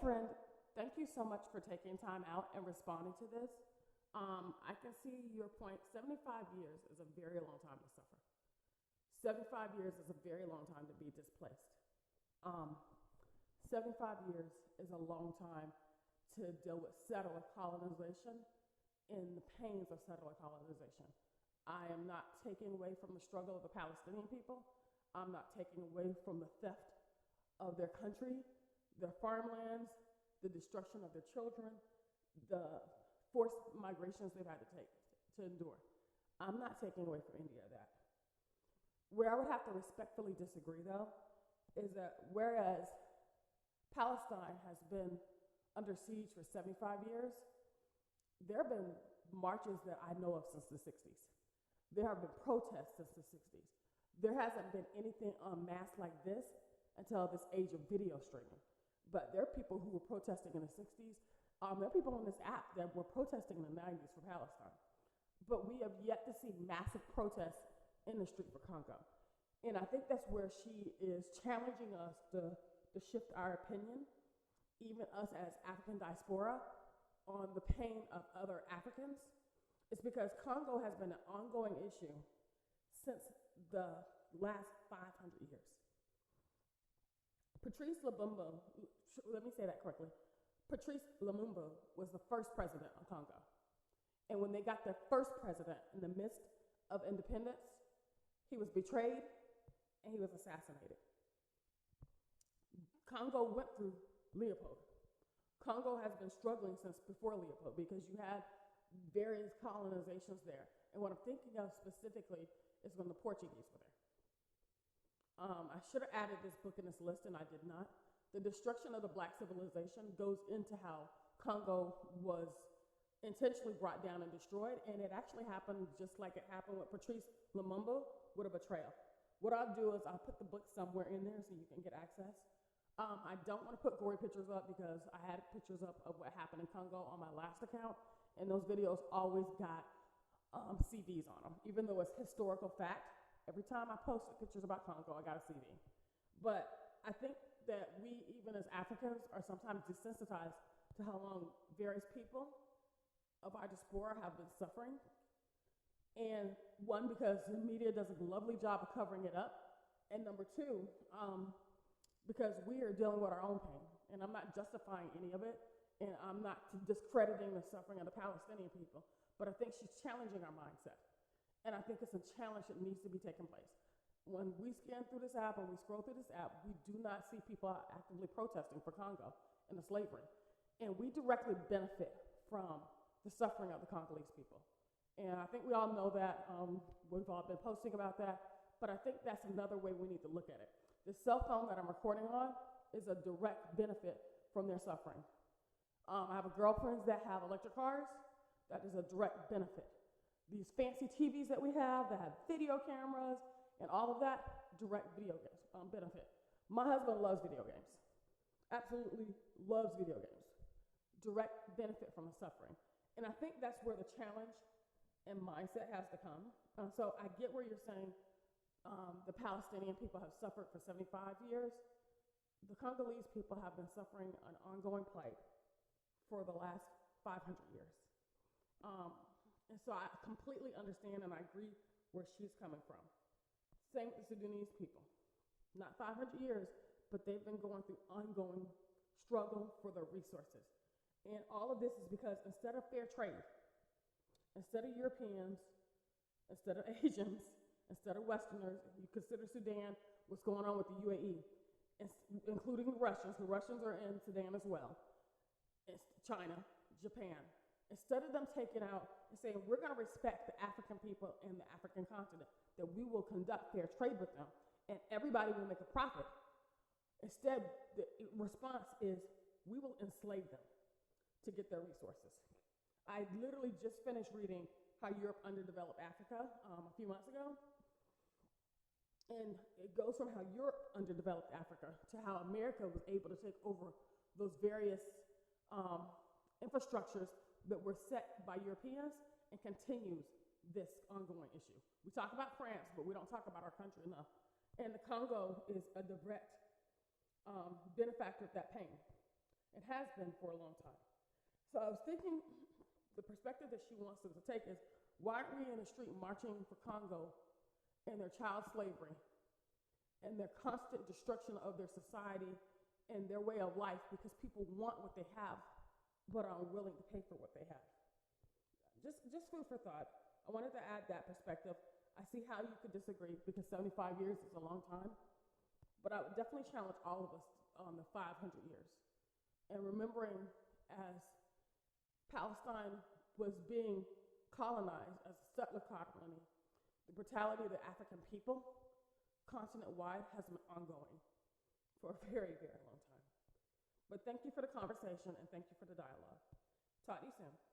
friend, thank you so much for taking time out and responding to this. I can see your point. 75 years is a very long time to suffer. 75 years is a very long time to be displaced. Um, 75 years is a long time to deal with settler colonization and the pains of settler colonization. I am not taking away from the struggle of the Palestinian people. I'm not taking away from the theft of their country, their farmlands, the destruction of their children, the forced migrations they've had to endure. I'm not taking away from any of that. Where I would have to respectfully disagree, though, is that whereas Palestine has been under siege for 75 years, there have been marches that I know of since the 60s. There have been protests since the 60s. There hasn't been anything en masse like this until this age of video streaming. But there are people who were protesting in the 60s. There are people on this app that were protesting in the 90s for Palestine. But we have yet to see massive protests in the street for Congo. And I think that's where she is challenging us to shift our opinion, even us as African diaspora, on the pain of other Africans. It's because Congo has been an ongoing issue since the last 500 years. Patrice Lumumba, let me say that correctly. Patrice Lumumba was the first president of Congo. And when they got their first president in the midst of independence, he was betrayed and he was assassinated. Congo went through Leopold. Congo has been struggling since before Leopold because you had various colonizations there. And what I'm thinking of specifically is when the Portuguese were there. I should have added this book in this list, and I did not. The destruction of the black civilization goes into how Congo was intentionally brought down and destroyed, and it actually happened just like it happened with Patrice Lumumba with a betrayal. What I'll do is I'll put the book somewhere in there so you can get access. I don't want to put gory pictures up because I had pictures up of what happened in Congo on my last account, and those videos always got CDs on them, even though it's historical fact. Every time I posted pictures about Congo, I got a CD. But I think that we, even as Africans, are sometimes desensitized to how long various people of our diaspora have been suffering. And one, because the media does a lovely job of covering it up. And number two, because we are dealing with our own pain. And I'm not justifying any of it. And I'm not discrediting the suffering of the Palestinian people. But I think she's challenging our mindset. And I think it's a challenge that needs to be taking place. When we scan through this app and we scroll through this app, we do not see people actively protesting for Congo and the slavery. And we directly benefit from the suffering of the Congolese people. And I think we all know that. We've all been posting about that. But I think that's another way we need to look at it. The cell phone that I'm recording on is a direct benefit from their suffering. I have girlfriends that have electric cars. That is a direct benefit. These fancy TVs that we have that have video cameras and all of that, direct video games, benefit. My husband loves video games. Absolutely loves video games. Direct benefit from the suffering. And I think that's where the challenge and mindset has to come. So I get where you're saying the Palestinian people have suffered for 75 years. The Congolese people have been suffering an ongoing plight for the last 500 years. And so I completely understand and I agree where she's coming from. Same with the Sudanese people. Not 500 years, but they've been going through ongoing struggle for their resources. And all of this is because instead of fair trade, instead of Europeans, instead of Asians, instead of Westerners, you consider Sudan, what's going on with the UAE, including the Russians. The Russians are in Sudan as well. It's China, Japan. Instead of them taking out and saying, we're going to respect the African people and the African continent, that we will conduct fair trade with them, and everybody will make a profit. Instead, the response is, we will enslave them to get their resources. I literally just finished reading How Europe Underdeveloped Africa a few months ago. And it goes from how Europe underdeveloped Africa to how America was able to take over those various infrastructures that were set by Europeans and continues this ongoing issue. We talk about France, but we don't talk about our country enough. And the Congo is a direct benefactor of that pain. It has been for a long time. So I was thinking the perspective that she wants us to take is, why aren't we in the street marching for Congo and their child slavery and their constant destruction of their society and their way of life because people want what they have but are unwilling to pay for what they have? Just food for thought. I wanted to add that perspective. I see how you could disagree because 75 years is a long time, but I would definitely challenge all of us on the 500 years. And remembering as Palestine was being colonized as a settler colony, the brutality of the African people continent-wide has been ongoing for a very, very long time. But thank you for the conversation and thank you for the dialogue. Talk to you soon.